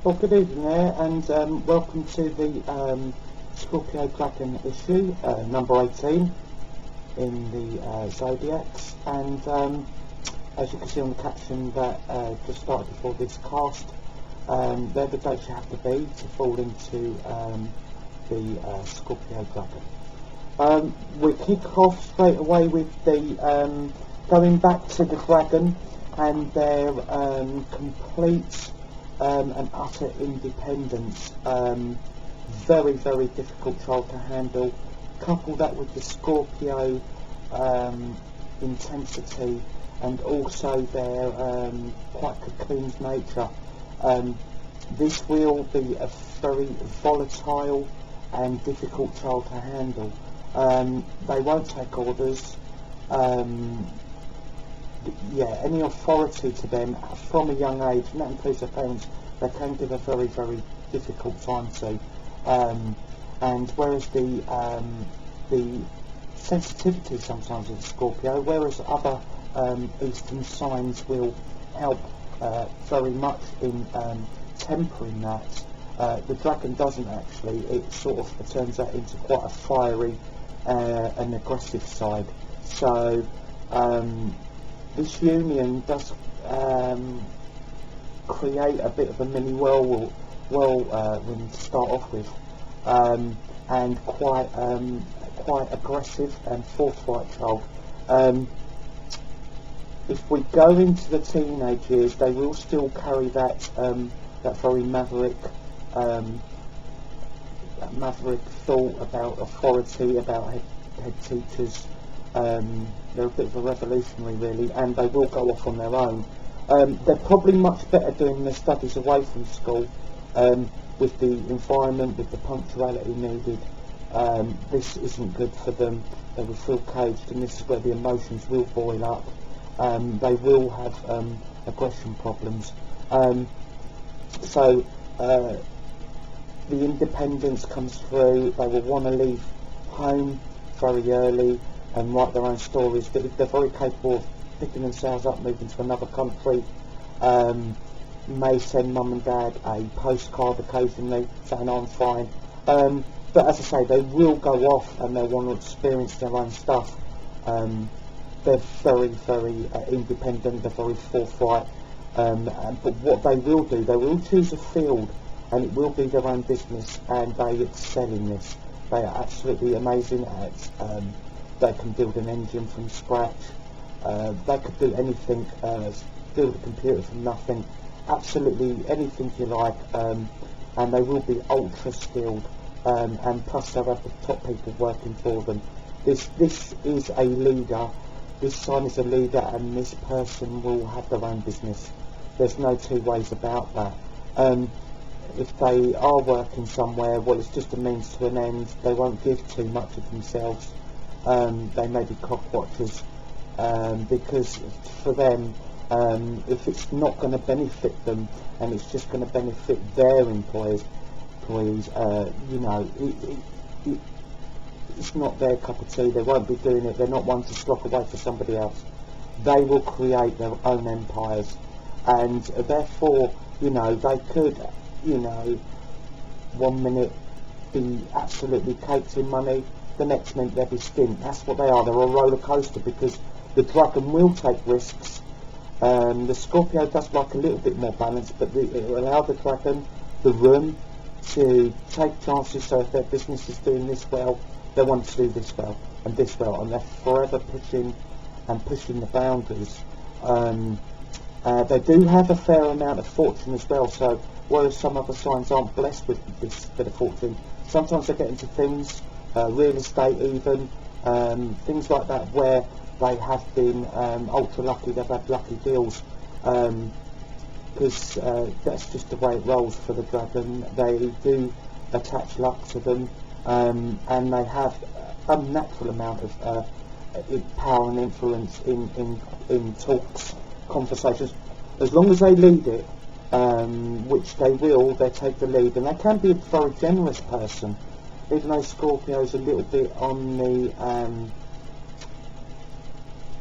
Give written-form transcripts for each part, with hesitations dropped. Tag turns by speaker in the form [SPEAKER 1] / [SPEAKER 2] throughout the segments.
[SPEAKER 1] Well, good evening there, and welcome to the Scorpio Dragon issue, number 18 in the Zodiacs. And as you can see on the caption that just started before this cast, they're the dates you have to be to fall into the Scorpio Dragon. We kick off straight away with the going back to the Dragon and their complete and utter independence. Very, very difficult child to handle. Couple that with the Scorpio intensity and also their quite cocooned nature. This will be a very volatile and difficult child to handle. They won't take orders. Any authority to them from a young age, and that includes their parents, they can give a very, very difficult time to. And whereas the sensitivity sometimes of Scorpio, whereas other Eastern signs will help very much in tempering that, the Dragon doesn't actually. It sort of turns that into quite a fiery and aggressive side. So this union does create a bit of a mini whirlwind to start off with, and quite aggressive and forthright child. If we go into the teenage years, they will still carry that very maverick thought about authority, about head teachers. They're a bit of a revolutionary, really, and they will go off on their own. They're probably much better doing their studies away from school, with the environment, with the punctuality needed. This isn't good for them. They will feel caged, and this is where the emotions will boil up. They will have aggression problems. So the independence comes through. They will want to leave home very early and write their own stories. But they're very capable of picking themselves up, moving to another country. May send mum and dad a postcard occasionally saying I'm fine. But as I say, they will go off and they'll want to experience their own stuff. They're very, very independent. They're very forthright. But what they will do, they will choose a field, and it will be their own business, and they excel in this. They are absolutely amazing at. They can build an engine from scratch. They could do anything. Build a computer from nothing. Absolutely anything you like. And they will be ultra skilled. And plus they'll have the top people working for them. This is a leader. This sign is a leader, and this person will have their own business. There's no two ways about that. If they are working somewhere, well, it's just a means to an end. They won't give too much of themselves. They may be clock watchers, because for them, if it's not going to benefit them and it's just going to benefit their employees, it's not their cup of tea. They won't be doing it. They're not one to slop away for somebody else. They will create their own empires, and therefore, they could, 1 minute be absolutely caked in money, the next minute they'll be stint. That's what they are. They're a roller coaster, because the Dragon will take risks. The Scorpio does like a little bit more balance, but it will allow the Dragon the room to take chances. So if their business is doing this well, they want to do this well, and they're forever pushing the boundaries. They do have a fair amount of fortune as well, so whereas some other signs aren't blessed with this bit of fortune, sometimes they get into things, real estate even, things like that, where they have been ultra lucky. They've had lucky deals, because that's just the way it rolls for the Dragon. They do attach luck to them, and they have a natural amount of power and influence in talks, conversations. As long as they lead it, which they will, they take the lead, and they can be a very generous person, even though Scorpio's a little bit on the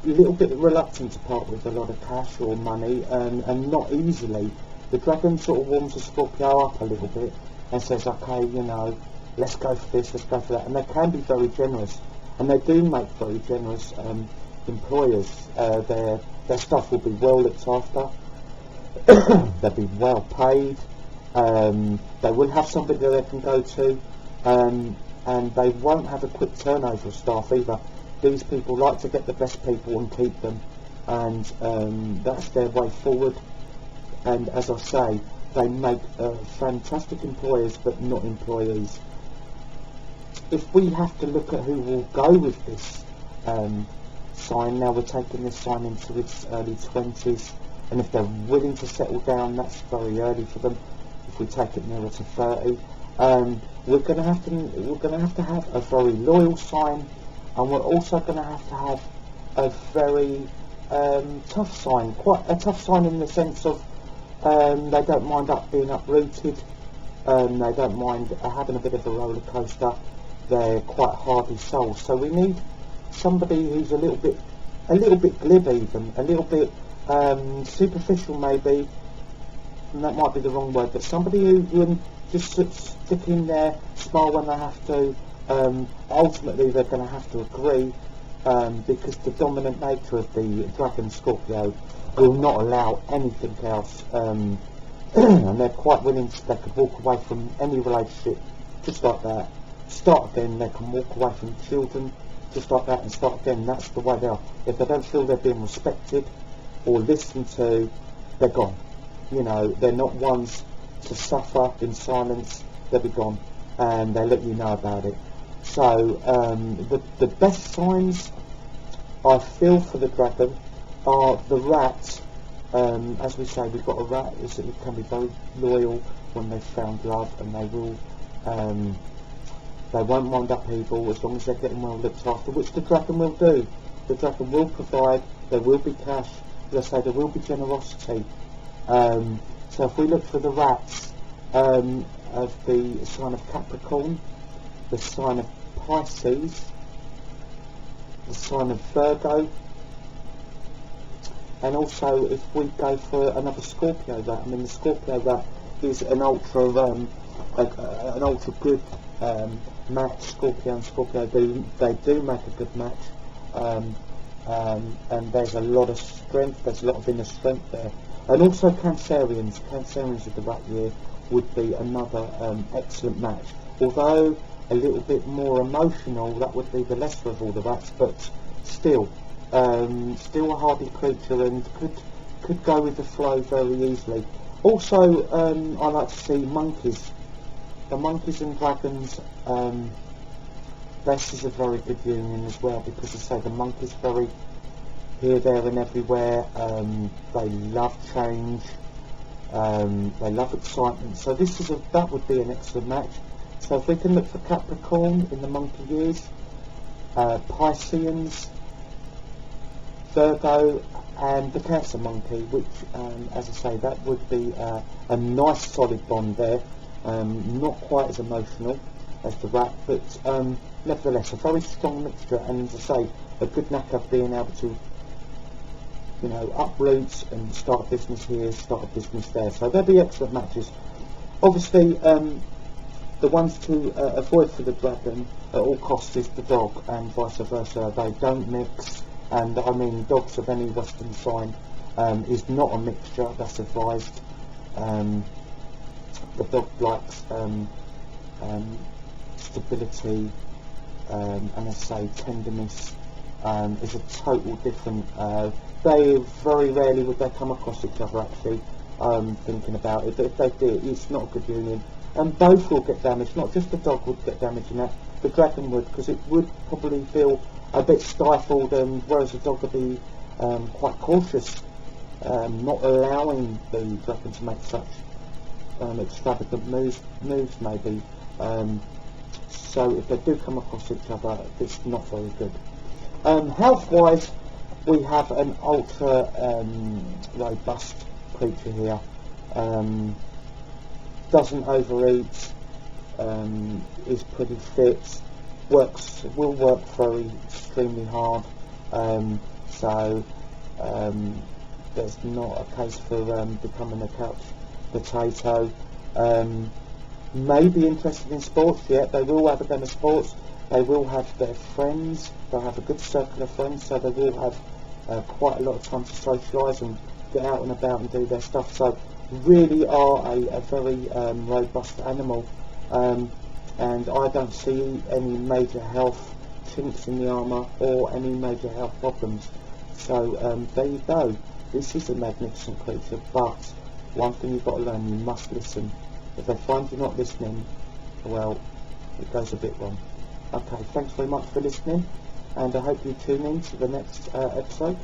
[SPEAKER 1] a little bit reluctant to part with a lot of cash or money, and not easily. The dragon sort of warms the Scorpio up a little bit and says, okay, you know, let's go for this, let's go for that. And they can be very generous, and they do make very generous employers. Their staff will be well looked after. They'll be well paid. They will have somebody that they can go to, and they won't have a quick turnover of staff either. These people like to get the best people and keep them, and that's their way forward. And as I say, they make fantastic employers but not employees. If we have to look at who will go with this sign, now we're taking this sign into its early 20s, and if they're willing to settle down, that's very early for them. If we take it nearer to 30, we're going to have to have a very loyal sign, and we're also going to have a very tough sign, quite a tough sign in the sense of they don't mind being uprooted, they don't mind having a bit of a roller coaster. They're quite hardy souls, so we need somebody who's a little bit glib, even a little bit superficial maybe, and that might be the wrong word, but somebody who can just stick in there, smile when they have to. Ultimately they're going to have to agree, because the dominant nature of the dragon Scorpio will not allow anything else, and they're quite willing they could walk away from any relationship just like that, start again. They can walk away from children just like that and start again. That's the way they are. If they don't feel they're being respected or listened to, they're gone. You know, they're not ones to suffer in silence. They'll be gone, and they let you know about it. So the best signs I feel for the dragon are the rat. As we say, we've got a rat that can be very loyal when they've found love, and they won't mind upheaval as long as they're getting well looked after, which the dragon will do. The dragon will provide. There will be cash. As I say, there will be generosity. So if we look for the rats of the sign of Capricorn, the sign of Pisces, the sign of Virgo, and also if we go for another Scorpio rat, I mean the Scorpio rat is an ultra good match. Scorpio and Scorpio do make a good match, and there's a lot of strength, there's a lot of inner strength there. And also Cancerians of the rat year would be another excellent match, although a little bit more emotional. That would be the lesser of all the rats, but still a hardy creature, and could go with the flow very easily. Also, I like to see monkeys. The monkeys and dragons, this is a very good union as well, because as I say, the monkeys very here, there and everywhere. They love change, they love excitement, so that would be an excellent match. So if we can look for Capricorn in the monkey years, Pisceans, Virgo, and the Cancer monkey, which, as I say, that would be a nice solid bond there. Not quite as emotional as the rat, but nevertheless a very strong mixture, and as I say, a good knack of being able to, you know, uproot and start a business here, start a business there. So there'll be excellent matches. Obviously, the ones to avoid for the dragon at all costs is the dog, and vice versa. They don't mix, and I mean dogs of any Western sign is not a mixture, that's advised. The dog likes stability, and as I say, tenderness is a total different. They very rarely would they come across each other, actually. Thinking about it, but if they do, it's not a good union, and both will get damaged. Not just the dog would get damaged in that, the dragon would, because it would probably feel a bit stifled, and whereas the dog would be quite cautious, not allowing the dragon to make such extravagant moves maybe. So if they do come across each other, it's not very good. Health-wise, we have an ultra robust creature here. Doesn't overeat, is pretty fit, will work very extremely hard. So there's not a case for becoming a couch potato. May be interested in sports, yeah, they will have a game of sports, they will have their friends, they'll have a good circle of friends, so they will have quite a lot of time to socialise and get out and about and do their stuff, so really are a very robust animal, and I don't see any major health chinks in the armour or any major health problems. So there you go, this is a magnificent creature, but one thing you've got to learn, you must listen. If they find you not listening, well, it goes a bit wrong. Okay, thanks very much for listening, and I hope you tune in to the next episode.